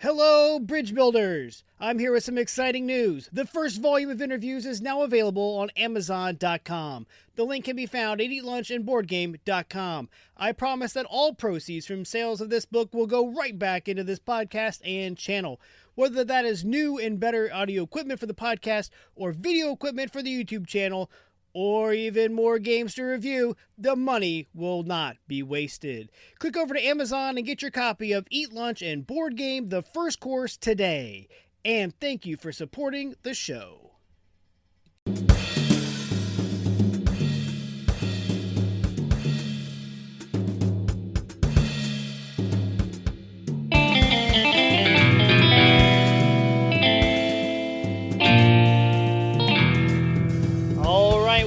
Hello, bridge builders! I'm here with some exciting news. The first volume of interviews is now available on Amazon.com. The link can be found at eatlunchandboardgame.com. I promise that all proceeds from sales of this book will go right back into this podcast and channel. Whether that is new and better audio equipment for the podcast or video equipment for the YouTube channel, or even more games to review, the money will not be wasted. Click over to Amazon and get your copy of Eat Lunch and Board Game The First Course today. And thank you for supporting the show.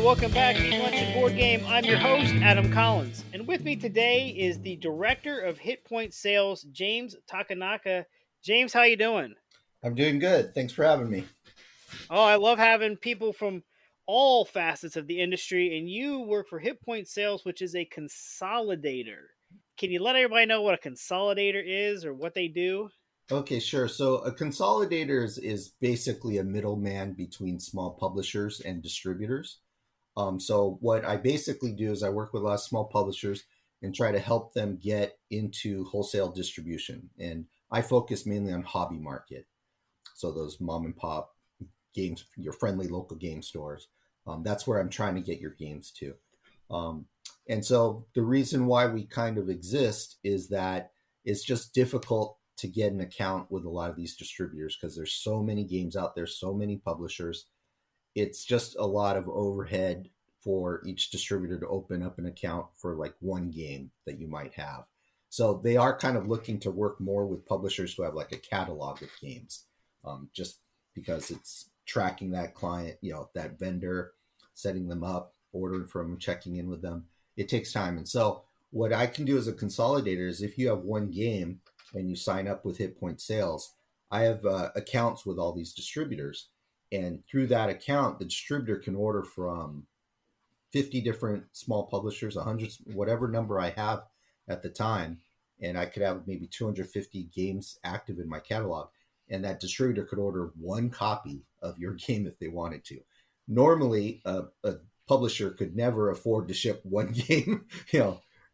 Welcome back to Eat Lunch and Board Game. I'm your host, Adam Collins. And with me today is the Director of Hit Point Sales, James Takenaka. James, how you doing? I'm doing good. Thanks for having me. Oh, I love having people from all facets of the industry. And you work for Hit Point Sales, which is a consolidator. Can you let everybody know what a consolidator is or what they do? Okay, sure. So a consolidator is basically a middleman between small publishers and distributors. So what I basically do is I work with a lot of small publishers and try to help them get into wholesale distribution. And I focus mainly on hobby market. So those mom and pop games, your friendly local game stores. That's where I'm trying to get your games to. And so the reason why we kind of exist is that it's just difficult to get an account with a lot of these distributors because there's so many games out there, so many publishers. It's just a lot of overhead for each distributor to open up an account for like one game that you might have. So they are kind of looking to work more with publishers who have like a catalog of games, just because it's tracking that client, that vendor, setting them up, ordering from them, checking in with them. It takes time. And so what I can do as a consolidator is if you have one game and you sign up with Hit Point Sales, I have accounts with all these distributors. And through that account, the distributor can order from 50 different small publishers, 100, whatever number I have at the time. And I could have maybe 250 games active in my catalog. And that distributor could order one copy of your game if they wanted to. Normally, a publisher could never afford to ship one game,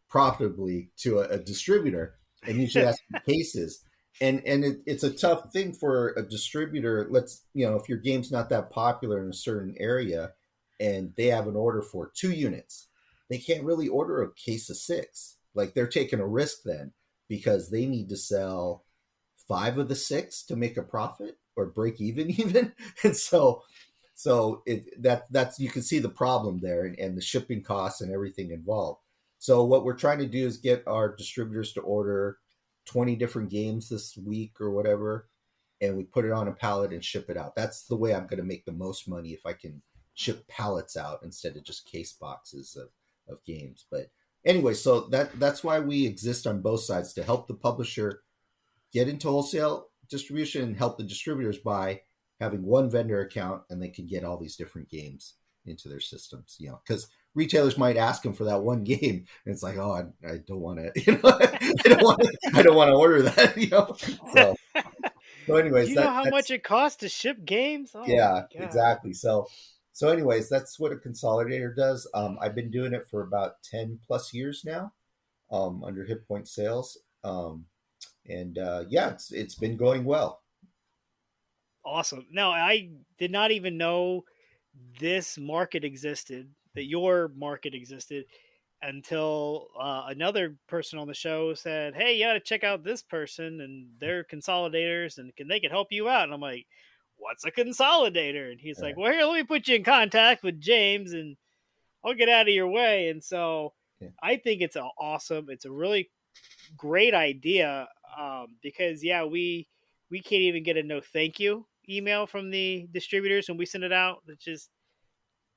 profitably to a distributor. And usually that's the cases. And it's a tough thing for a distributor. If your game's not that popular in a certain area and they have an order for 2 units, they can't really order a case of 6. Like they're taking a risk then because they need to sell 5 of the 6 to make a profit or break even. And so that's you can see the problem there and the shipping costs and everything involved. So what we're trying to do is get our distributors to order 20 different games this week or whatever, and we put it on a pallet and ship it out. That's the way I'm going to make the most money if I can ship pallets out instead of just case boxes of games. But anyway, so that's why we exist on both sides, to help the publisher get into wholesale distribution and help the distributors by having one vendor account, and they can get all these different games into their systems, because retailers might ask them for that one game, and it's like, oh, I don't want to, I don't want to order that, So anyways, do you know how much it costs to ship games? Oh, yeah, exactly. So anyways, that's what a consolidator does. I've been doing it for about 10 plus years now, under Hit Point Sales, it's been going well. Awesome. Now, I did not even know this market existed, that your market existed, until another person on the show said, hey, you got to check out this person and they're consolidators and they can help you out. And I'm like, what's a consolidator? And he's like, well, here, let me put you in contact with James and I'll get out of your way. And so I think it's it's a really great idea, because we can't even get a no thank you email from the distributors when we send it out. It just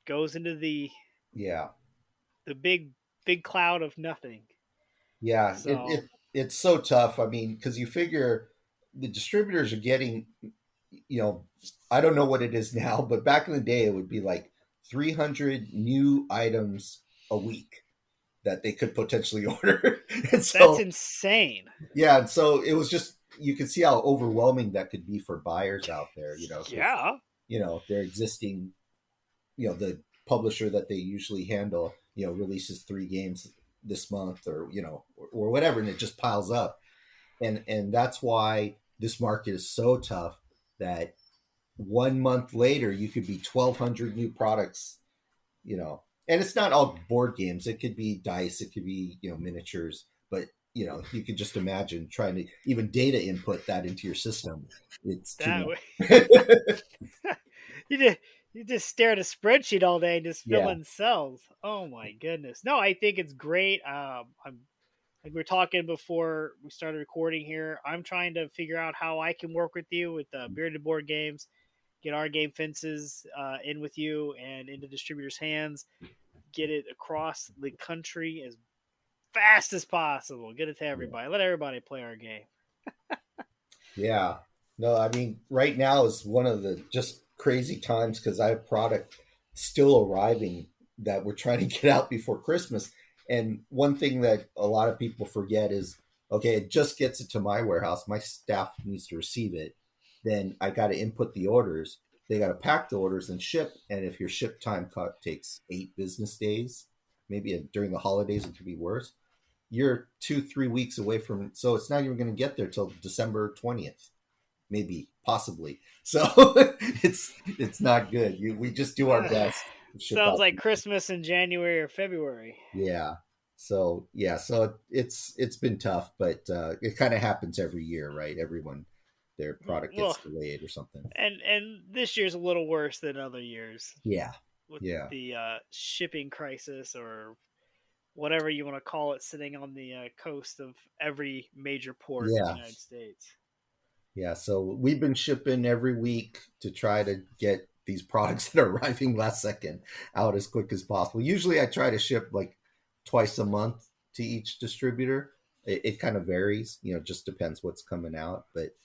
goes into the big cloud of nothing. Yeah, so it's so tough. I mean, because you figure the distributors are getting, I don't know what it is now, but back in the day it would be like 300 new items a week that they could potentially order. And so, that's insane. Yeah, and so it was just you can see how overwhelming that could be for buyers out there. Because Yeah, their existing, the publisher that they usually handle, releases 3 games this month, or whatever, and it just piles up. And that's why this market is so tough that 1 month later you could be 1,200 new products, and it's not all board games. It could be dice, it could be miniatures, but you could just imagine trying to even data input that into your system. It's too that much. way. you just you just stare at a spreadsheet all day and just fill Yeah, in cells. Oh my goodness! No, I think it's great. I'm like we were talking before we started recording here. I'm trying to figure out how I can work with you with bearded board games, get our game fences in with you and into distributors' hands, get it across the country as fast as possible. Get it to yeah. everybody. Let everybody play our game. Yeah. No, I mean, right now is one of the just crazy times because I have product still arriving that we're trying to get out before Christmas. And one thing that a lot of people forget is, okay, it just gets it to my warehouse. My staff needs to receive it. Then I got to input the orders. They got to pack the orders and ship. And if your ship time takes 8 business days, maybe during the holidays, it could be worse. You're 2 3 weeks away from it, so it's not even going to get there till December 20th, maybe, possibly. So it's not good. We just do our best to ship Sounds out. like Christmas in January or February. Yeah. So it's been tough, but it kind of happens every year, right? Everyone, their product Well, gets delayed or something. and this year's a little worse than other years Yeah. with Yeah. the shipping crisis or whatever you want to call it, sitting on the coast of every major port in the Yeah. United States. Yeah, so we've been shipping every week to try to get these products that are arriving last second out as quick as possible. Usually I try to ship like twice a month to each distributor. It kind of varies, just depends what's coming out. But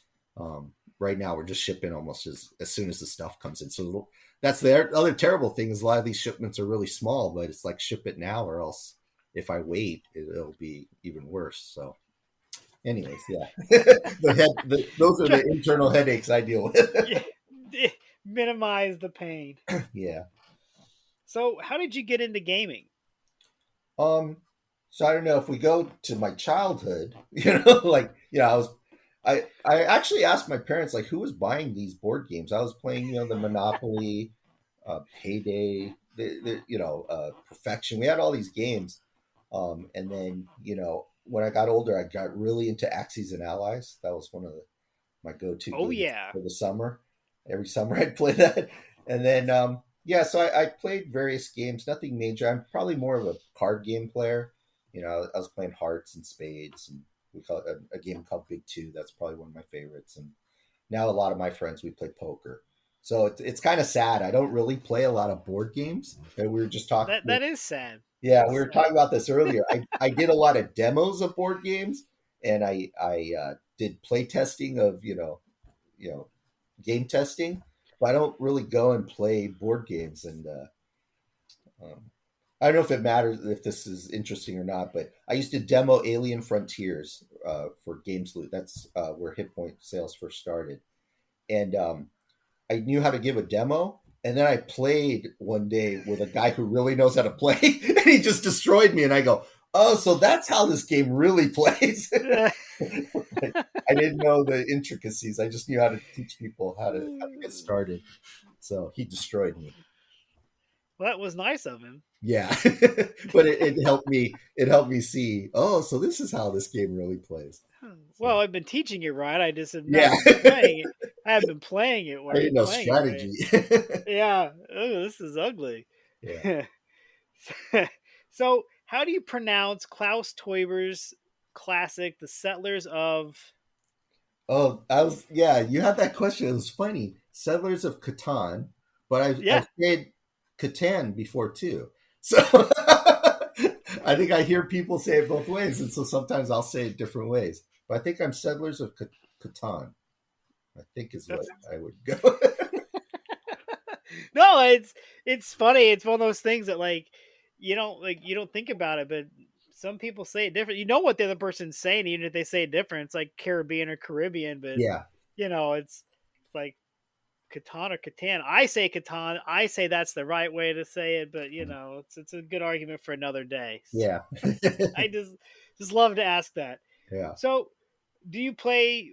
right now we're just shipping almost as soon as the stuff comes in. So that's the other terrible thing is a lot of these shipments are really small, but it's like ship it now or else if I wait, it'll be even worse. So anyways, yeah, those are the internal headaches I deal with. Yeah, minimize the pain. Yeah. So, how did you get into gaming? Um. So I don't know if we go to my childhood, like I actually asked my parents like who was buying these board games. I was playing, the Monopoly, Payday, Perfection. We had all these games, and then when I got older, I got really into Axes and Allies. That was one of my go-to Oh games yeah, for the summer. Every summer I'd play that, and then yeah, so I played various games. Nothing major. I'm probably more of a card game player. I was playing Hearts and Spades, and we call it a game called Big Two. That's probably one of my favorites. And now a lot of my friends we play poker. So it's kind of sad. I don't really play a lot of board games. And we were just talking. that is sad. Yeah, we That's were sad. talking about this earlier. I did a lot of demos of board games, and I did play testing of you know game testing, but I don't really go and play board games. And um, I don't know if it matters if this is interesting or not, but I used to demo Alien Frontiers for Games Loot. That's where Hit Point sales first started, and I knew how to give a demo. And then I played one day with a guy who really knows how to play, and he just destroyed me. And I go, "Oh, so that's how this game really plays." I didn't know the intricacies. I just knew how to teach people how to get started. So he destroyed me. Well, that was nice of him. Yeah, but it helped me. It helped me see. Oh, so this is how this game really plays. Well, So I've been teaching it right. I just have yeah, not been playing it. I have been playing it I didn't know playing it right. strategy. Yeah. Oh, this is ugly. Yeah. So, how do you pronounce Klaus Teuber's classic, "The Settlers of"? Oh, I was yeah. You had that question. It was funny. Settlers of Catan, but Yeah, I've played Catan before too. So I think I hear people say it both ways, and so sometimes I'll say it different ways. But I think I'm Settlers of Catan. I think is what that's I would go. no. It's funny. It's one of those things that you don't think about it, but some people say it different. You know what the other person's saying, even if they say it different. It's like Caribbean or Caribbean, but Yeah. it's like Catan or Catan. I say Catan. I say that's the right way to say it, but it's a good argument for another day. Yeah. I just love to ask that. Yeah. So, do you play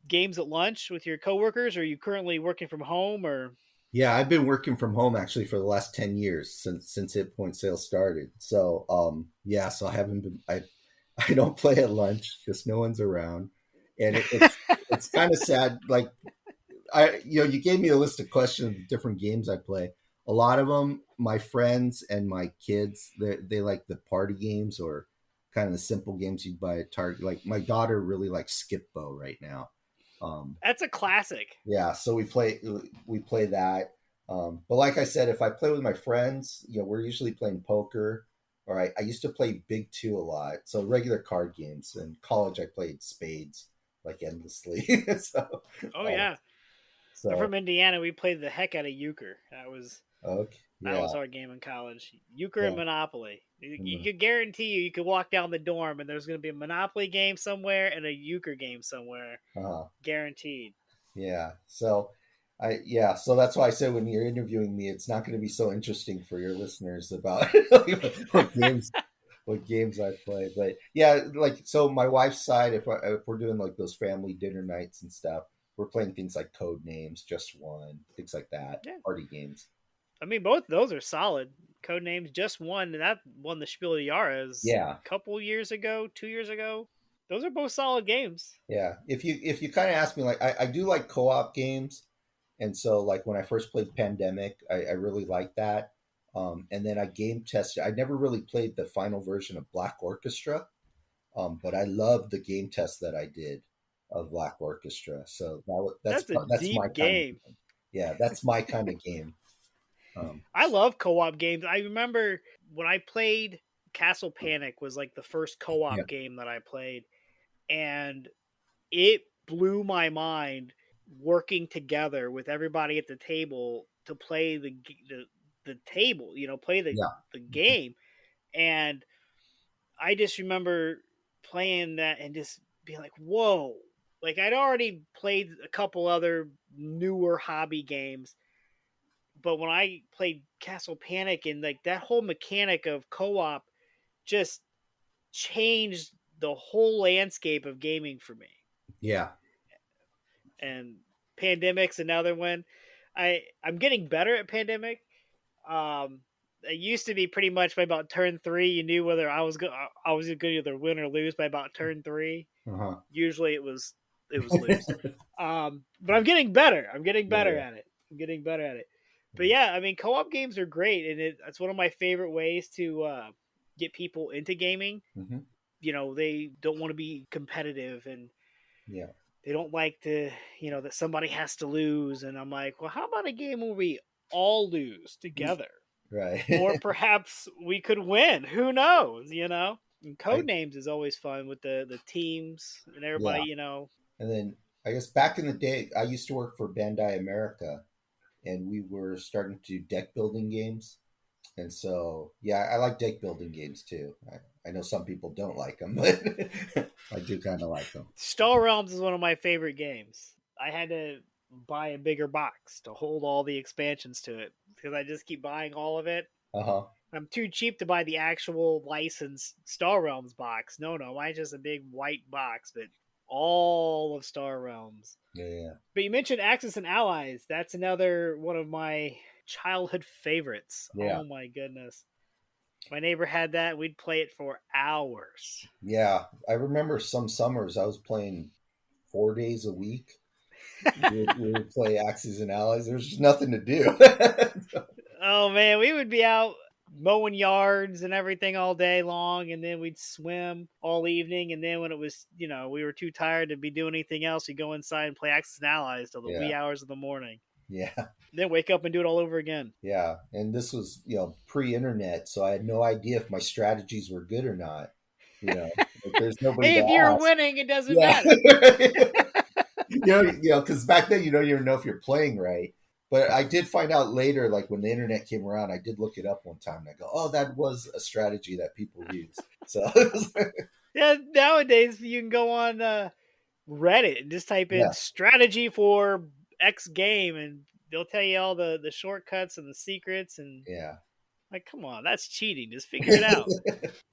games at lunch with your coworkers? Or are you currently working from home? Or Yeah, I've been working from home actually for the last 10 years since Hit Point Sales started. So, yeah, so I haven't been I don't play at lunch because no one's around. And it's kind of sad. Like you gave me a list of questions of different games I play. A lot of them, my friends and my kids, they like the party games or kind of the simple games you buy at Target. Like my daughter really likes Skip Bo right now. that's a classic. Yeah, so we play that. But like I said, if I play with my friends, we're usually playing poker, or I used to play Big Two a lot. So regular card games. In college, I played spades like endlessly. so, Oh uh, yeah, I'm so from Indiana. We played the heck out of euchre. okay, That yeah, was our game in college. Euchre and yeah, Monopoly. You mm, could guarantee you could walk down the dorm and there's going to be a Monopoly game somewhere and a euchre game somewhere. uh, Guaranteed. yeah. So that's why I said when you're interviewing me, it's not going to be so interesting for your listeners about what games I play. But yeah, like so my wife's side, if we're doing like those family dinner nights and stuff, we're playing things like Code Names, Just One, things like that, Yeah. party games. I mean, both those are solid. Codenames just won, and that won the Spiel des Jahres Yeah, a couple years ago, 2 years ago. Those are both solid games. yeah. If you kind of ask me, like I do like co-op games, and so like when I first played Pandemic, I really liked that. And then I game tested. I never really played the final version of Black Orchestra, but I loved the game test that I did of Black Orchestra. So That's a that's my deep kind of game. game. Yeah, that's my kind of game. Um, I love co-op games. I remember when I played Castle Panic was like the first yeah, co-op game that I played, and it blew my mind working together with everybody at the table to play the table, play yeah, the game. And I just remember playing that and just being like, "Whoa!" Like I'd already played a couple other newer hobby games, but when I played Castle Panic and like that whole mechanic of co-op just changed the whole landscape of gaming for me. yeah, And Pandemic's another one. I'm getting better at Pandemic. It used to be pretty much by about turn 3, you knew whether I was going to either win or lose by about turn 3. uh-huh. Usually it was lose. But I'm getting better. I'm getting better Yeah, at it. I'm getting better at it. But yeah, yeah, I mean, co-op games are great, and it's one of my favorite ways to get people into gaming. hmm, They don't want to be competitive, and yeah, they don't like to, that somebody has to lose. And I'm like, well, how about a game where we all lose together? right. Or perhaps we could win. Who knows? And code I names is always fun with the teams and Yeah, everybody. and then I guess back in the day, I used to work for Bandai America, and we were starting to do deck building games. And so, yeah, I like deck building games too. I know some people don't like them, but I do kind of like them. Star Realms is one of my favorite games. I had to buy a bigger box to hold all the expansions to it because I just keep buying all of it. Uh huh. I'm too cheap to buy the actual licensed Star Realms box. No, mine's just a big white box, but all of Star Realms. Yeah. But you mentioned Axis and Allies. That's another one of my childhood favorites. Yeah. Oh my goodness. My neighbor had that. We'd play it for hours. Yeah. I remember some summers I was playing 4 days a week. We would play Axes and Allies. There was just nothing to do. Oh man, we would be out mowing yards and everything all day long, and then we'd swim all evening. And then when it was, we were too tired to be doing anything else, we'd go inside and play Axis and Allies till the wee Yeah. hours of the morning. Yeah. Then wake up and do it all over again. Yeah. And this was, pre-internet, so I had no idea if my strategies were good or not. Like, there's nobody Hey, to if you're ask. winning, it doesn't Yeah. matter. Because back then you don't even know if you're playing right. But I did find out later, like when the internet came around, I did look it up one time and I go, oh, that was a strategy that people use. So Yeah, nowadays you can go on Reddit and just type in yeah, strategy for X game, and they'll tell you all the shortcuts and the secrets. And yeah, like, come on, that's cheating. Just figure it out.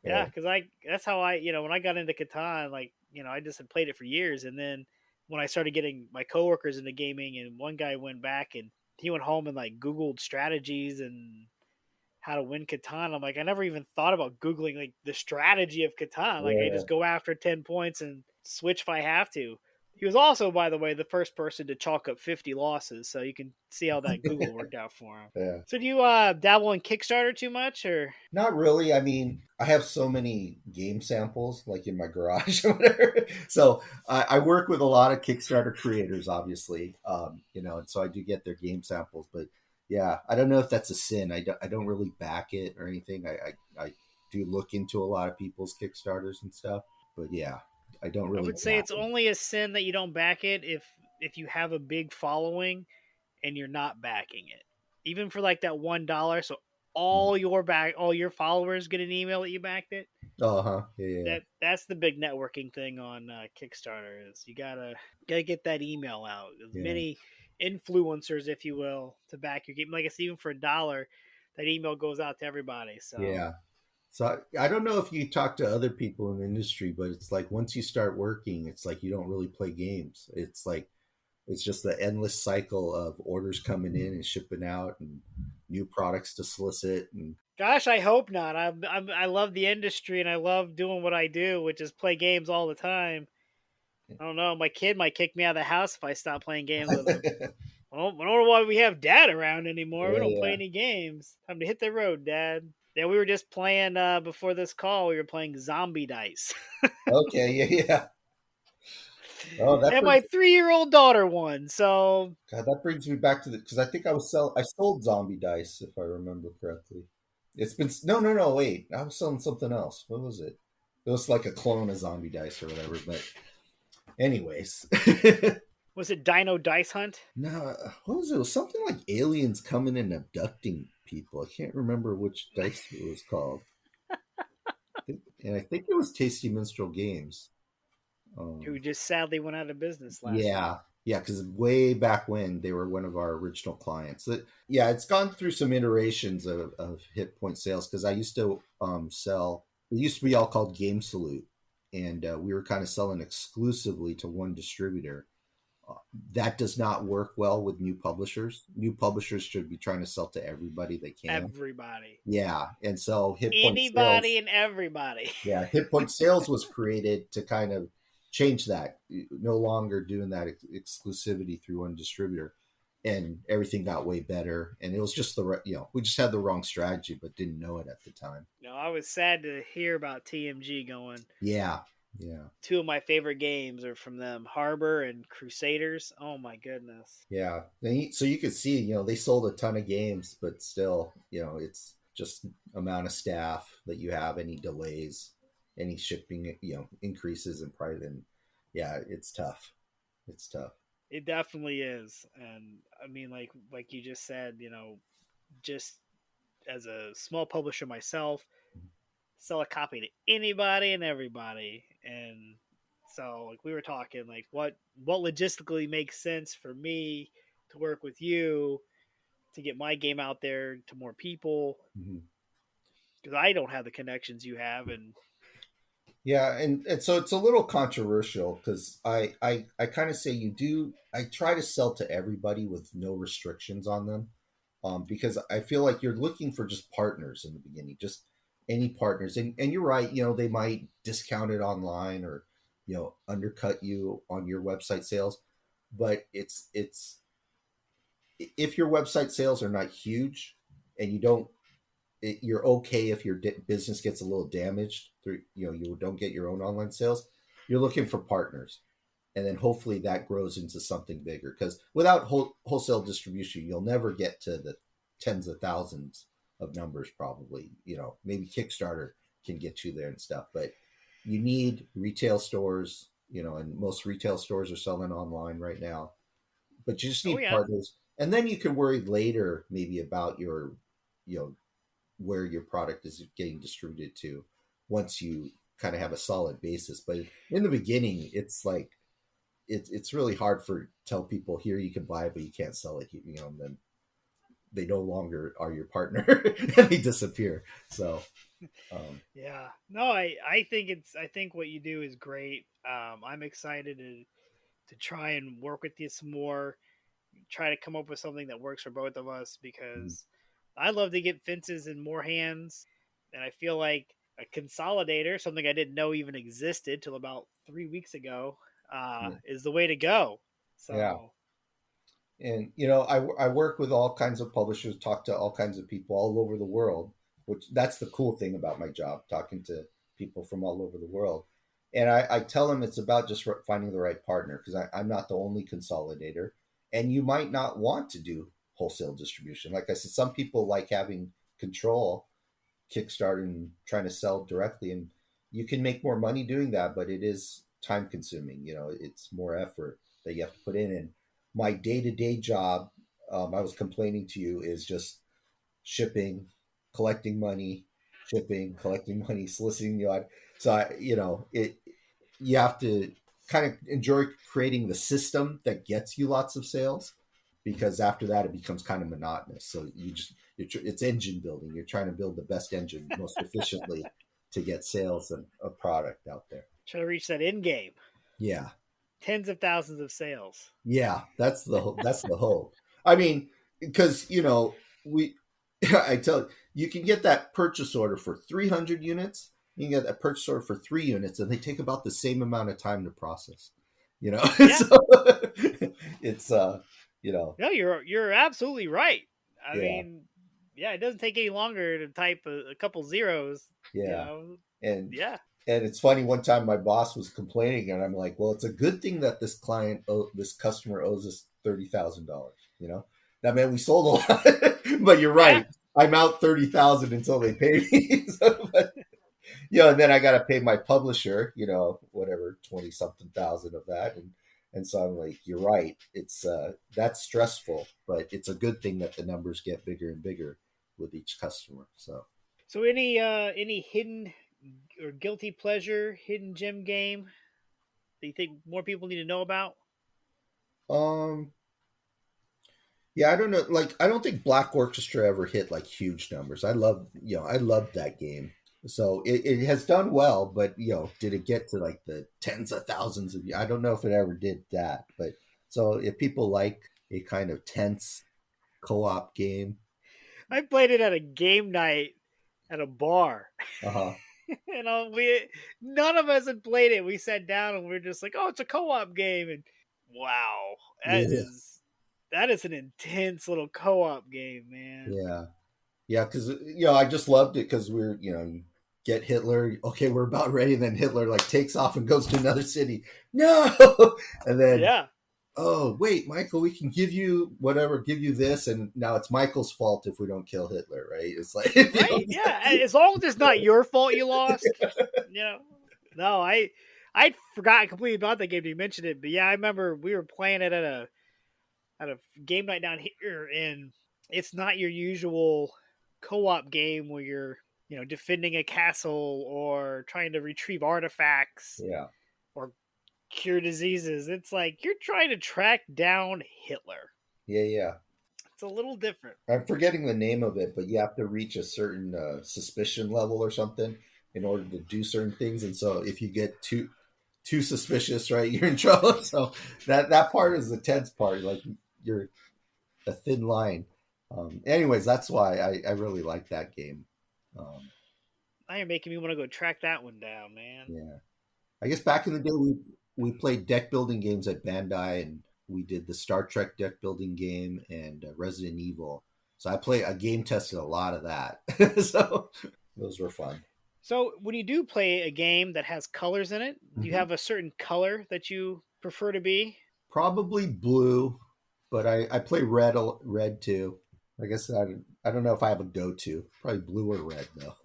Yeah, right. because that's how when I got into Catan, like I just had played it for years, and then when I started getting my coworkers into gaming, and one guy went back and he went home and like Googled strategies and how to win Catan. I'm like, I never even thought about Googling like the strategy of Catan. Like, I Yeah. just go after 10 points and switch if I have to. He was also, by the way, the first person to chalk up 50 losses, so you can see how that Google worked out for him. Yeah. So, do you dabble in Kickstarter too much, or Not really. I mean, I have so many game samples like in my garage or whatever. So I work with a lot of Kickstarter creators, obviously, and so I do get their game samples. But yeah, I don't know if that's a sin. I don't really back it or anything. I do look into a lot of people's Kickstarters and stuff. But yeah, I don't I really would say back it's them. only a sin that you don't back it if you have a big following and you're not backing it, even for like that $1. So all your followers get an email that you backed it. Oh, huh. Yeah, yeah, That's the big networking thing on Kickstarter is you gotta get that email out. As yeah. many influencers, if you will, to back your game. Like I said, even for $1, that email goes out to everybody. So Yeah. So I don't know if you talk to other people in the industry, but it's like once you start working, it's like you don't really play games. It's like it's just the endless cycle of orders coming in and shipping out and new products to solicit and gosh, I hope not. I love the industry and I love doing what I do, which is play games all the time. I don't know. My kid might kick me out of the house if I stop playing games with him. yeah, Well, I don't know why we have Dad around anymore. We don't play yeah. any games. Time to hit the road, Dad. Yeah, we were just playing before this call. We were playing Zombie Dice, Okay, yeah, yeah. Oh, that and my brings 3-year-old daughter won. So God, that brings me back to the because I think I sold zombie dice if I remember correctly. It's been no, no, no. Wait, I was selling something else. What was it? It was like a clone of zombie dice or whatever. But anyways, was it Dino Dice Hunt? no, what was it? It was something like aliens coming and abducting people. I can't remember which dice it was called. And I think it was Tasty Minstrel Games. Who Um, just sadly went out of business last year. yeah, yeah, because way back when they were one of our original clients. Yeah, it's gone through some iterations of hit point sales because I used to sell. It used to be all called Game Salute, and we were kind of selling exclusively to one distributor. Uh, that does not work well with new publishers. New publishers should be trying to sell to everybody they can. Everybody, Yeah, and so hit point anybody, sales and everybody. yeah, Hit Point Sales was created to kind of change that. No longer doing that exclusivity through one distributor, and everything got way better. And it was just we just had the wrong strategy, but didn't know it at the time. No, I was sad to hear about TMG going. Yeah, yeah, Two of my favorite games are from them, Harbor and Crusaders. Oh my goodness. yeah. So you could see, they sold a ton of games, but still, it's just amount of staff that you have, any delays, any shipping, increases in price, and yeah, it's tough. It's tough. It definitely is. And I mean like you just said, just as a small publisher myself, sell a copy to anybody and everybody. And so like we were talking like what logistically makes sense for me to work with you to get my game out there to more people Mhm. because I don't have the connections you have. And Yeah, and so it's a little controversial because I kind of say I try to sell to everybody with no restrictions on them, because I feel like you're looking for just partners in the beginning, just any partners, and you're right, they might discount it online or undercut you on your website sales, but it's if your website sales are not huge and you're okay if your business gets a little damaged through you don't get your own online sales. You're looking for partners, and then hopefully that grows into something bigger, because without wholesale distribution you'll never get to the tens of thousands of numbers. Probably maybe Kickstarter can get you there and stuff, but you need retail stores, and most retail stores are selling online right now, but you just oh need yeah, partners, and then you can worry later maybe about your you know where your product is getting distributed to. once you kind of have a solid basis. But in the beginning, it's like it's really hard for tell people here you can buy it, but you can't sell it. And then they no longer are your partner and they disappear. So Yeah. No, I think what you do is great. I'm excited to try and work with you some more, try to come up with something that works for both of us because I love to get fences in more hands, and I feel like a consolidator, something I didn't know even existed till about 3 weeks ago, yeah, is the way to go. yeah. So And I work with all kinds of publishers, talk to all kinds of people all over the world, which that's the cool thing about my job, talking to people from all over the world. And I tell them it's about just finding the right partner because I'm not the only consolidator, and you might not want to do wholesale distribution. Like I said, some people like having control, Kickstarter and trying to sell directly, and you can make more money doing that, but it is time consuming. It's more effort that you have to put in. And my day to day job, I was complaining to you, is just shipping, collecting money, shipping, collecting money, soliciting the odd. So you have to kind of enjoy creating the system that gets you lots of sales, because after that it becomes kind of monotonous. So it's engine building. You're trying to build the best engine most efficiently to get sales of a product out there. try to reach that end game, Yeah, tens of thousands of sales. yeah, that's the hope. I mean, because we, I tell you, you can get that purchase order for 300 units. You can get a purchase order for 3 units, and they take about the same amount of time to process. Yeah, So it's no, you're absolutely right. I yeah, mean, yeah, it doesn't take any longer to type a couple zeros. You yeah. know, And yeah, and it's funny. One time, my boss was complaining, and I'm like, "Well, it's a good thing that this customer owes us $30,000." Now, man, we sold a lot, but you're yeah. right. I'm out 30,000 until they pay me. And then I got to pay my publisher, whatever 20 something thousand of that, and so I'm like, you're right. It's that's stressful, but it's a good thing that the numbers get bigger and bigger with each customer. So. So any hidden or guilty pleasure hidden gem game that you think more people need to know about? Um, Yeah, I don't know. Like, I don't think Black Orchestra ever hit like huge numbers. I loved that game. So it has done well, but did it get to like the tens of thousands of? I don't know if it ever did that. But so if people like a kind of tense co-op game, I played it at a game night at a bar, uh huh, and we none of us had played it. We sat down and we are just like, "Oh, it's a co-op game," and wow, that yeah, is that is an intense little co-op game, man. yeah, yeah, because I just loved it because you get Hitler. Okay, we're about ready, and then Hitler like takes off and goes to another city. No, and then Yeah, oh wait, Michael, we can give you whatever, give you this, and now it's Michael's fault if we don't kill Hitler, right? It's like right. Yeah, as long as it's not your fault you lost, you know. No, I forgot completely about that game. You mentioned it, but yeah, I remember we were playing it at a game night down here, and it's not your usual co-op game where you're defending a castle or trying to retrieve artifacts yeah, or cure diseases. It's like you're trying to track down Hitler. yeah, yeah. It's a little different. I'm forgetting the name of it, but you have to reach a certain suspicion level or something in order to do certain things. And so if you get too suspicious, right, you're in trouble. So that part is the tense part. Like you're a thin line. Anyways, that's why I really like that game. Um, Now you're making me want to go track that one down, man. yeah. I guess back in the day we played deck building games at Bandai, and we did the Star Trek deck building game and Resident Evil. So I game tested a lot of that. So those were fun. So when you do play a game that has colors in it, do you Hmm. have a certain color that you prefer to be? Probably blue, but I play red too. I guess I don't know if I have a go to. Probably blue or red though.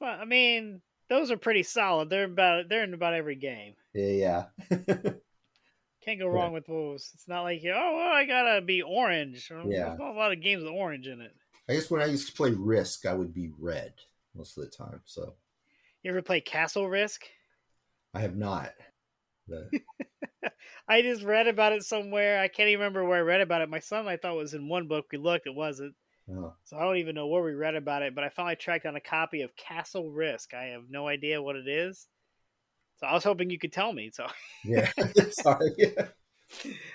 Well, I mean, those are pretty solid. They're in about every game. Yeah, Can't go yeah, wrong with those. It's not like well, I gotta be orange. There's yeah. not a lot of games with orange in it. I guess when I used to play Risk, I would be red most of the time. So You ever play Castle Risk? I have not. The, I just read about it somewhere. I can't even remember where I read about it. My son, I thought, was in one book. We looked, it wasn't. oh, So I don't even know where we read about it, but I finally tracked down a copy of Castle Risk. I have no idea what it is. So I was hoping you could tell me. So yeah. Sorry.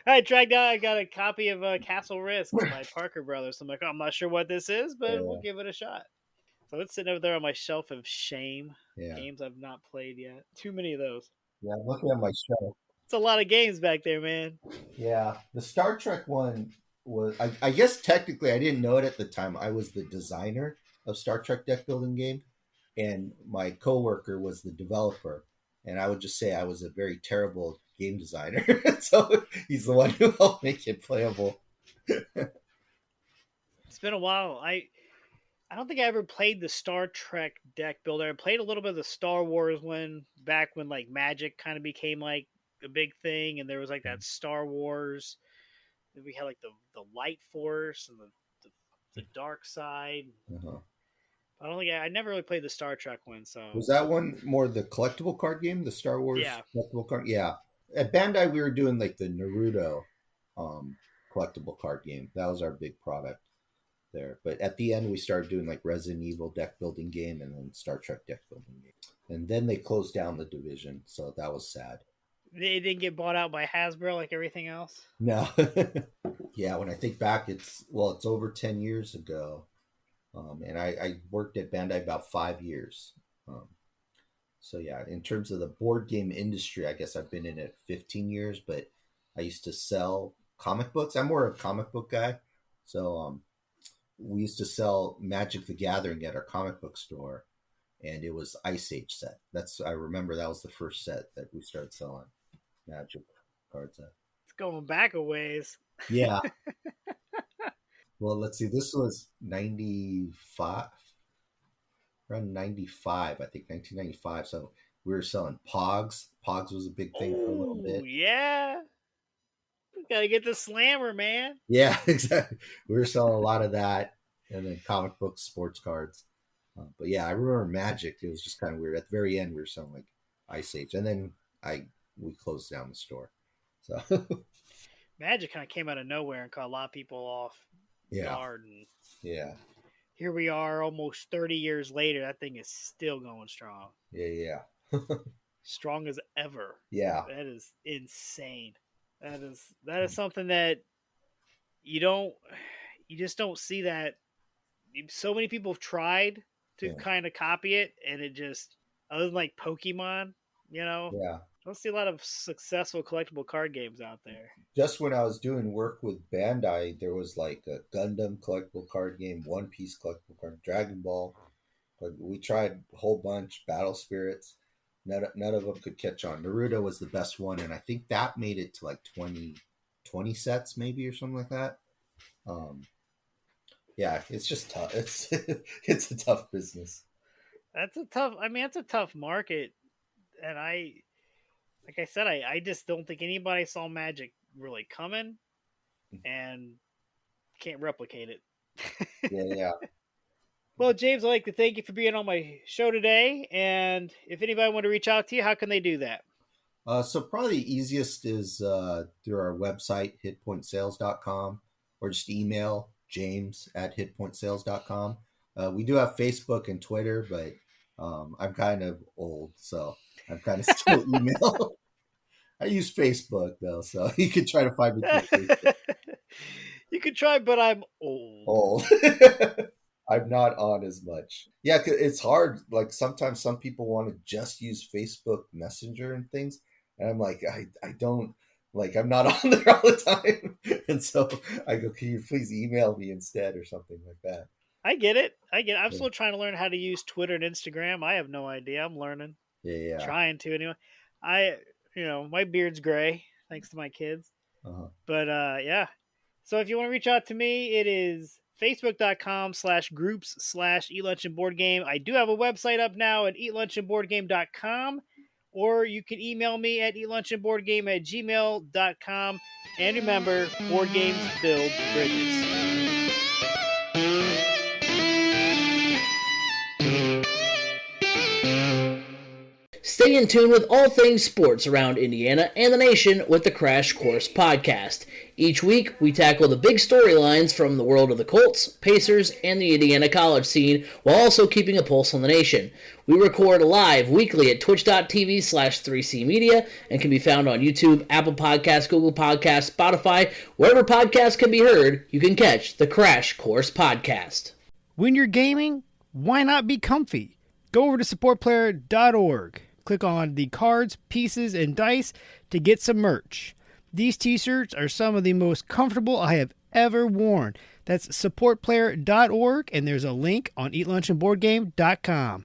I tracked down, I got a copy of Castle Risk by Parker Brothers. I'm like, oh, I'm not sure what this is, but we'll Yeah. give it a shot. So it's sitting over there on my shelf of shame. Yeah. Games I've not played yet. Too many of those. Yeah. I'm looking at my show. It's a lot of games back there, man. Yeah. The Star Trek one was, I guess technically I didn't know it at the time. I was the designer of Star Trek deck building game, and my coworker was the developer. And I would just say I was a very terrible game designer. So he's the one who helped make it playable. It's been a while. I don't think I ever played the Star Trek deck builder. I played a little bit of the Star Wars one back when like Magic kind of became like a big thing, and there was like that Star Wars. We had like the Light Force and the Dark Side. Uh-huh. I don't think I never really played the Star Trek one. So Was that one more the collectible card game, the Star Wars yeah, collectible card? Yeah. At Bandai, we were doing like the Naruto um, collectible card game. That was our big product there. But at the end, we started doing like Resident Evil deck building game and then Star Trek deck building game. And then they closed down the division, so that was sad. they didn't get bought out by Hasbro like everything else. No. Yeah, when I think back, it's over 10 years ago, and I worked at Bandai about 5 years. Um, so yeah, in terms of the board game industry, I guess I've been in it 15 years, but I used to sell comic books. I'm more a comic book guy, so we used to sell Magic the Gathering at our comic book store, and it was Ice Age set. I remember that was the first set that we started selling Magic cards at. It's going back a ways. Yeah. Well, let's see. This was 95, around 95, I think 1995. So we were selling Pogs. Pogs was a big thing for a little Oh bit. yeah, gotta get the slammer, man. Yeah, exactly. We were selling a lot of that, and then comic books, sports cards. But yeah, I remember Magic. It was just kind of weird. At the very end, we were selling like Ice Age, and then we closed down the store. So Magic kind of came out of nowhere and caught a lot of people off yeah, guard, and yeah, here we are, almost 30 years later. That thing is still going strong, yeah, strong as ever. yeah, That is insane. That is something that you don't, you just don't see that. So many people have tried to yeah, kind of copy it, and it just, other than like Pokemon, yeah. I don't see a lot of successful collectible card games out there. Just when I was doing work with Bandai, there was like a Gundam collectible card game, One Piece collectible card, Dragon Ball. Like we tried a whole bunch, Battle Spirits. None of them could catch on. Naruto was the best one, and I think that made it to like 20 sets maybe or something like that. Um, yeah, it's just tough. It's it's a tough business. That's a tough. I mean, that's a tough market, and like I said, I just don't think anybody saw Magic really coming, and can't replicate it. Yeah, yeah. Well, James, I'd like to thank you for being on my show today. And if anybody want to reach out to you, how can they do that? So probably the easiest is through our website, hitpointsales.com, or just email james@hitpointsales.com. We do have Facebook and Twitter, but I'm kind of old, so I'm kind of still email. I use Facebook, though, so you can try to find me through Facebook. You could try, but I'm old. Old. I'm not on as much. Yeah, 'cause it's hard. Like sometimes some people want to just use Facebook Messenger and things, and I'm like, I don't like. I'm not on there all the time, and so I go, can you please email me instead or something like that? I get it. I get it. I'm Yeah, still trying to learn how to use Twitter and Instagram. I have no idea. I'm learning. yeah, yeah. Trying to anyway. I my beard's gray thanks to my kids. Uh-huh. But yeah. So if you want to reach out to me, it is facebook.com/groups/eat lunch and board game. I do have a website up now at eatlunchandboardgame.com, or you can email me at eatlunchandboardgame@gmail.com. And remember, board games build bridges. Stay in tune with all things sports around Indiana and the nation with the Crash Course Podcast. Each week, we tackle the big storylines from the world of the Colts, Pacers, and the Indiana college scene, while also keeping a pulse on the nation. We record live weekly at twitch.tv/3cmedia and can be found on YouTube, Apple Podcasts, Google Podcasts, Spotify, wherever podcasts can be heard, you can catch the Crash Course Podcast. When you're gaming, why not be comfy? Go over to supportplayer.org. Click on the cards, pieces, and dice to get some merch. These t-shirts are some of the most comfortable I have ever worn. That's supportplayer.org, and there's a link on eatlunchandboardgame.com.